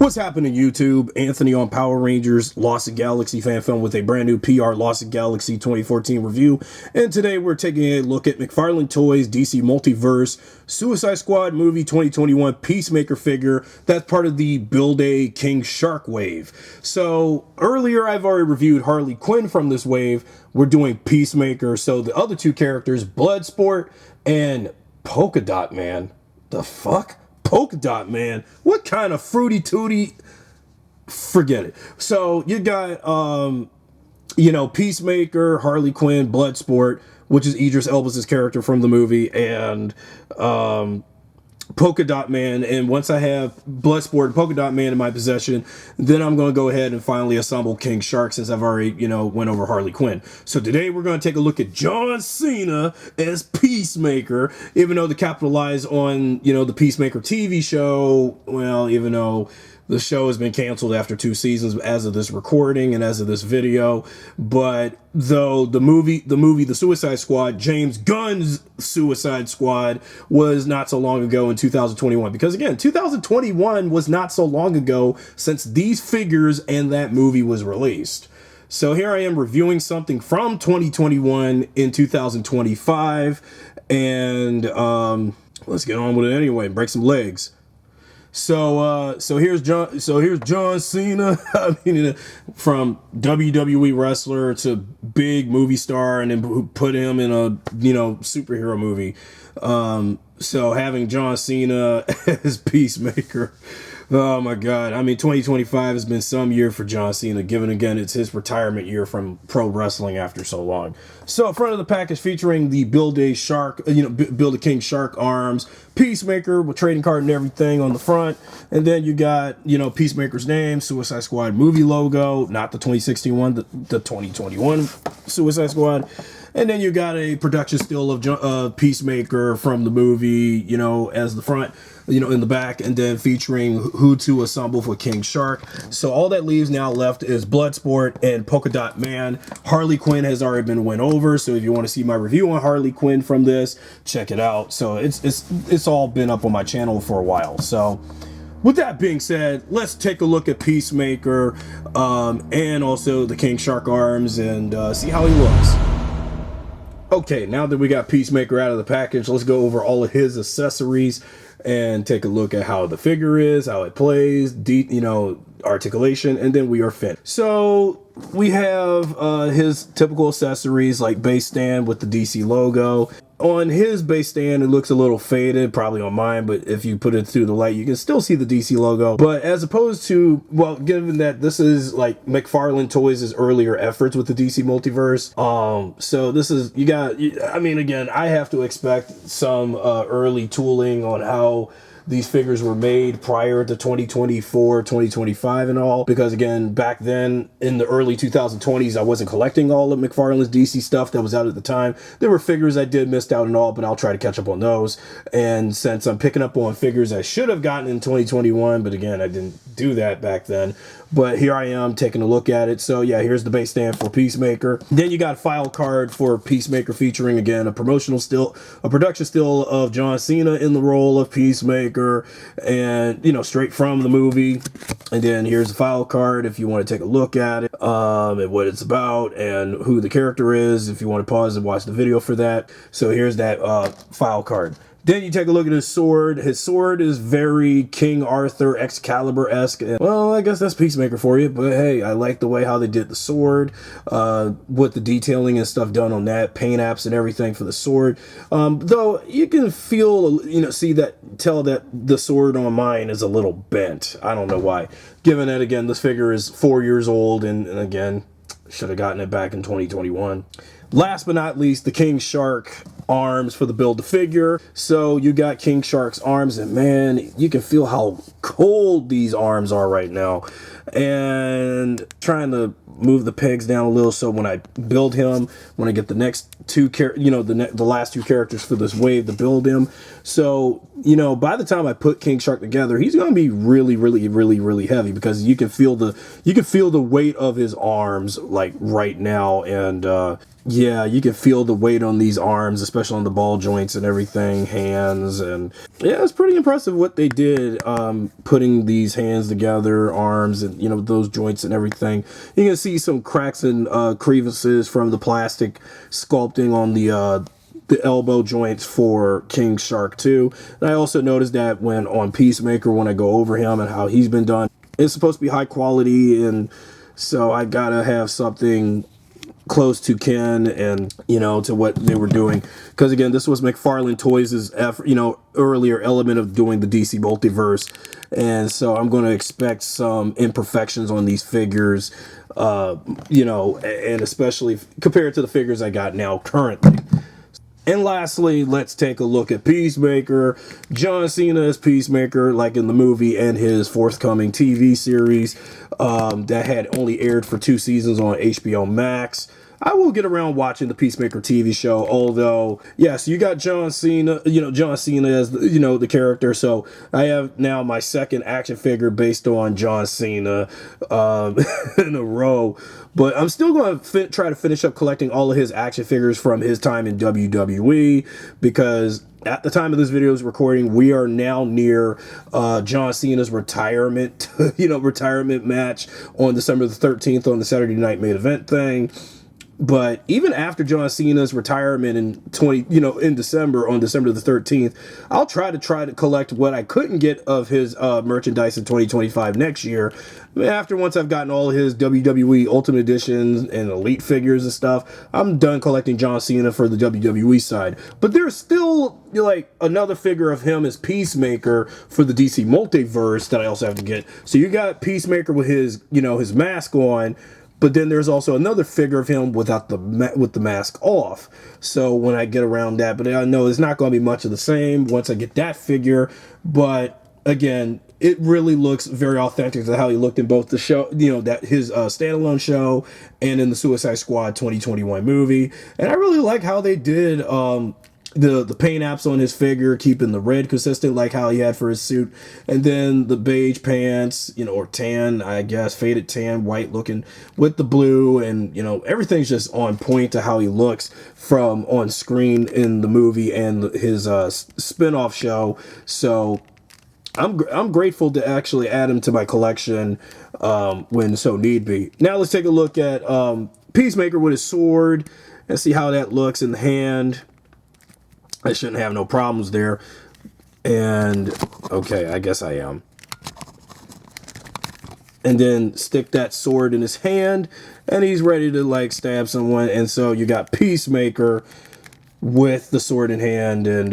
What's happening, YouTube? Anthony on Power Rangers Lost Galaxy fan film with a brand new PRLostGalaxy 2014 review. And today we're taking a look at McFarlane Toys DC Multiverse Suicide Squad movie 2021 Peacemaker figure that's part of the Build a King Shark wave. So earlier I've already reviewed Harley Quinn from this wave. We're doing Peacemaker. So the other two characters, Bloodsport and Polka Dot Man. The fuck? Polka Dot Man, what kind of fruity tooty? Forget it. So you got Peacemaker, Harley Quinn, Bloodsport, which is Idris Elba's character from the movie, and Polka Dot Man. And once I have Bloodsport and Polka Dot Man in my possession, then I'm going to go ahead and finally assemble King Shark, since I've already went over Harley Quinn. So today we're going to take a look at John Cena as Peacemaker, even though they capitalize on the Peacemaker TV show. Well, even though the show has been canceled after 2 seasons as of this recording and as of this video. But though the movie, The Suicide Squad, James Gunn's Suicide Squad, was not so long ago in 2021. Because again, 2021 was not so long ago since these figures and that movie was released. So here I am reviewing something from 2021 in 2025. And let's get on with it anyway. Break some legs. So here's John Cena. I mean, from WWE wrestler to big movie star, and then put him in a superhero movie. So having John Cena as Peacemaker. Oh my God. I mean, 2025 has been some year for John Cena, given again it's his retirement year from pro wrestling after so long. So front of the package featuring the Build a King Shark arms, Peacemaker with trading card and everything on the front. And then you got, Peacemaker's name, Suicide Squad movie logo, not the 2016 one, the 2021 Suicide Squad. And then you got a production still of Peacemaker from the movie, as the front, in the back, and then featuring who to assemble for King Shark. So all that leaves now left is Bloodsport and Polka Dot Man. Harley Quinn has already been went over, so if you want to see my review on Harley Quinn from this, check it out. So it's all been up on my channel for a while. So with that being said, let's take a look at Peacemaker and also the King Shark arms and see how he looks. Okay, now that we got Peacemaker out of the package, let's go over all of his accessories and take a look at how the figure is, how it plays, articulation, and then we are finished. So we have his typical accessories like base stand with the DC logo. On his base stand, it looks a little faded, probably on mine, but if you put it through the light, you can still see the DC logo. But as opposed to, well, given that this is like McFarlane Toys' earlier efforts with the DC Multiverse, so this is, again, I have to expect some early tooling on how these figures were made prior to 2024, 2025 and all, because again, back then in the early 2020s, I wasn't collecting all of McFarlane's DC stuff that was out at the time. There were figures I did missed out and all, but I'll try to catch up on those. And since I'm picking up on figures I should have gotten in 2021, but again, I didn't do that back then. But here I am taking a look at it. So yeah, here's the base stand for Peacemaker. Then you got a file card for Peacemaker featuring, again, a production still of John Cena in the role of Peacemaker, and straight from the movie. And then here's the file card if you want to take a look at it, and what it's about and who the character is, if you want to pause and watch the video for that. So here's that file card. Then you take a look at his sword. His sword is very King Arthur Excalibur-esque. Well, I guess that's Peacemaker for you. But hey, I like the way how they did the sword, with the detailing and stuff done on that, paint apps and everything for the sword. Though you can feel, tell that the sword on mine is a little bent. I don't know why. Given that, again, this figure is 4 years old, and again, should have gotten it back in 2021. Last but not least, the King Shark arms for the Build-A-Figure. So you got King Shark's arms, and man, you can feel how cold these arms are right now. And trying to move the pegs down a little so when I build him, when I get the next two the last two characters for this wave to build him. So, by the time I put King Shark together, he's going to be really, really, really, really heavy, because you can feel the weight of his arms like right now. And yeah, you can feel the weight on these arms, especially especially on the ball joints and everything, hands, and yeah, it's pretty impressive what they did, putting these hands together, arms, and you know, those joints and everything. You can see some cracks and crevices from the plastic sculpting on the elbow joints for King Shark 2. And I also noticed that when on Peacemaker, when I go over him and how he's been done, it's supposed to be high quality, and so I gotta have something close to Ken and, you know, to what they were doing. Because again, this was McFarlane Toys' effort, you know, earlier element of doing the DC Multiverse. And so I'm going to expect some imperfections on these figures, you know, and especially compared to the figures I got now currently. And lastly, let's take a look at Peacemaker. John Cena as Peacemaker, like in the movie and his forthcoming TV series that had only aired for 2 seasons on HBO Max. I will get around watching the Peacemaker TV show, although, yes, you got John Cena, you know, John Cena as, you know, the character, so I have now my second action figure based on John Cena in a row, but I'm still going to try to finish up collecting all of his action figures from his time in WWE, because at the time of this video's recording, we are now near John Cena's retirement, you know, retirement match on December the 13th on the Saturday Night Main Event thing. But even after John Cena's retirement in December, on December the 13th, I'll try to collect what I couldn't get of his merchandise in 2025 next year. Once I've gotten all his WWE Ultimate Editions and Elite figures and stuff, I'm done collecting John Cena for the WWE side. But there's still like another figure of him as Peacemaker for the DC Multiverse that I also have to get. So you got Peacemaker with his, you know, his mask on. But then there's also another figure of him with the mask off. So when I get around that, but I know it's not going to be much of the same once I get that figure. But again, it really looks very authentic to how he looked in both the show, you know, that his standalone show and in the Suicide Squad 2021 movie. And I really like how they did the paint apps on his figure, keeping the red consistent like how he had for his suit, and then the beige pants, you know, or tan, I guess, faded tan, white looking with the blue, and you know, everything's just on point to how he looks from on screen in the movie and his spin-off show. So I'm grateful to actually add him to my collection when so need be. Now let's take a look at Peacemaker with his sword and see how that looks in the hand. I shouldn't have no problems there. And, okay, I guess I am. And then stick that sword in his hand, and he's ready to, like, stab someone. And so you got Peacemaker with the sword in hand. And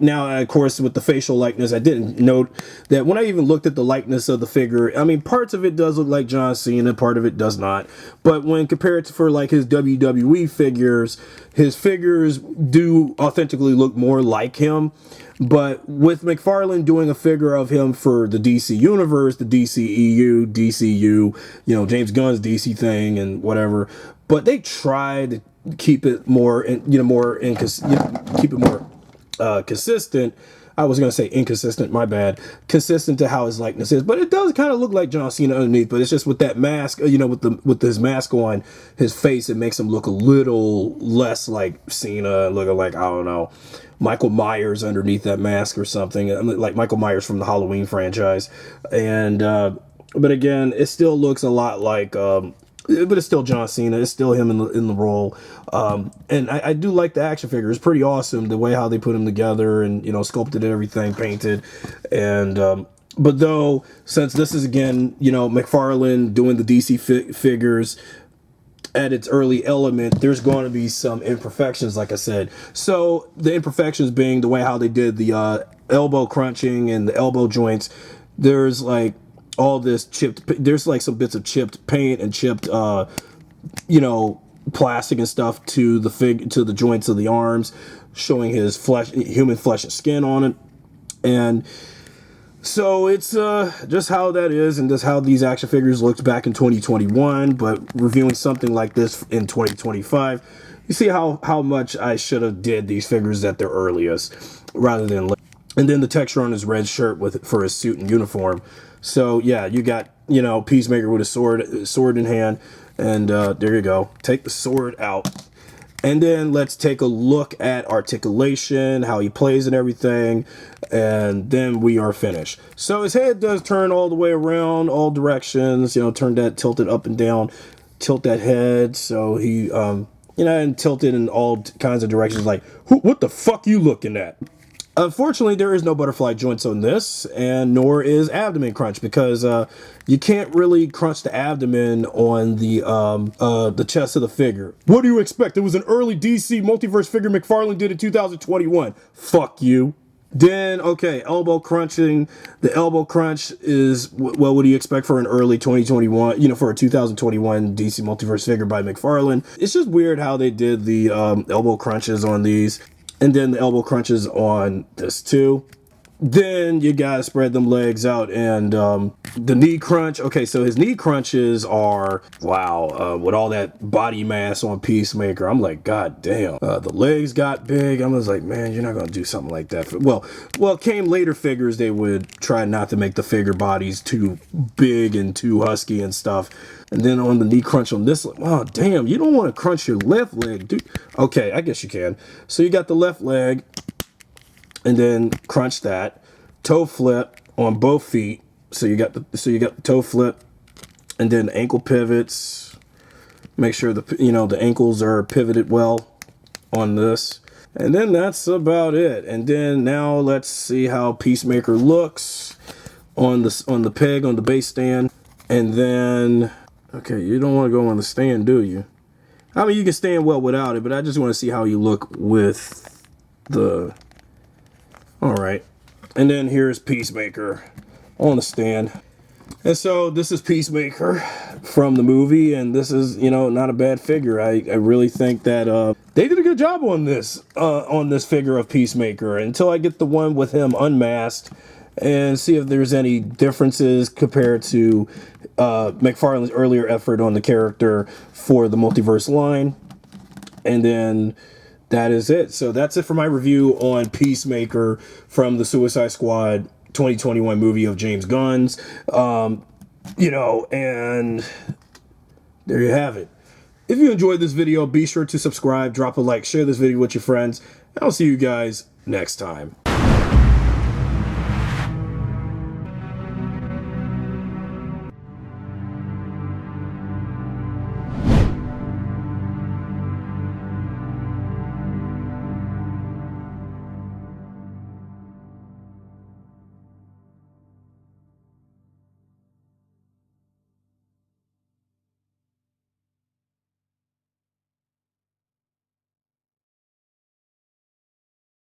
now, of course, with the facial likeness, I didn't note that when I even looked at the likeness of the figure, I mean, parts of it does look like John Cena, part of it does not. But when compared to for like his WWE figures, his figures do authentically look more like him. But with McFarlane doing a figure of him for the DC Universe, the DCEU, DCU, you know, James Gunn's DC thing and whatever, but they tried to keep it more, keep it more consistent. I was going to say inconsistent, my bad. Consistent to how his likeness is. But it does kind of look like John Cena underneath. But it's just with that mask, you know, with his mask on his face, it makes him look a little less like Cena, looking like, I don't know, Michael Myers underneath that mask or something. Like Michael Myers from the Halloween franchise. And, but again, it still looks a lot like, but it's still John Cena. It's still him in the role. And I do like the action figure. It's pretty awesome, the way how they put him together and, you know, sculpted and everything, painted. And, but though, since this is, again, you know, McFarlane doing the DC figures at its early element, there's going to be some imperfections, like I said. So the imperfections being the way how they did the elbow crunching and the elbow joints. There's like all this chipped, there's like some bits of chipped paint and chipped you know, plastic and stuff to the joints of the arms, showing his flesh, human flesh and skin on it. And so it's just how that is, and just how these action figures looked back in 2021, but reviewing something like this in 2025, you see how much I should have did these figures at their earliest rather than later. And then the texture on his red shirt for his suit and uniform. So yeah, you got, you know, Peacemaker with a sword in hand, and there you go. Take the sword out, And then let's take a look at articulation, how he plays and everything, and then we are finished. So his head does turn all the way around, all directions, you know, turn that, tilt it up and down, tilt that head, so he, you know, and tilt it in all kinds of directions, like, what the fuck you looking at? Unfortunately, there is no butterfly joints on this, and nor is abdomen crunch, because you can't really crunch the abdomen on the chest of the figure. What do you expect? It was an early DC Multiverse figure McFarlane did in 2021. Fuck you. Then, okay, elbow crunching. The elbow crunch is, well, what do you expect for an early 2021, you know, for a 2021 DC Multiverse figure by McFarlane? It's just weird how they did the elbow crunches on these. And then the elbow crunches on this too. Then you gotta spread them legs out, and the knee crunch. Okay, so his knee crunches are, wow, with all that body mass on Peacemaker. I'm like, god damn. The legs got big. I was like, man, you're not gonna do something like that. Well, came later figures, they would try not to make the figure bodies too big and too husky and stuff. And then on the knee crunch on this, oh damn, you don't want to crunch your left leg, dude. Okay, I guess you can. So you got the left leg, and then crunch that. Toe flip on both feet. So you got the toe flip, and then ankle pivots. Make sure the ankles are pivoted well on this. And then that's about it. And then now let's see how Peacemaker looks on the peg, on the base stand. And then, okay, you don't want to go on the stand, do you? I mean, you can stand well without it, but I just want to see how you look with the... All right. And then here's Peacemaker on the stand. And so this is Peacemaker from the movie, and this is, you know, not a bad figure. I really think that they did a good job on this figure of Peacemaker, until I get the one with him unmasked and see if there's any differences compared to McFarlane's earlier effort on the character for the multiverse line. And then that is it. So that's it for my review on Peacemaker from the Suicide Squad 2021 movie of James Gunn's. You know, and there you have it. If you enjoyed this video, be sure to subscribe, drop a like, share this video with your friends, and I'll see you guys next time.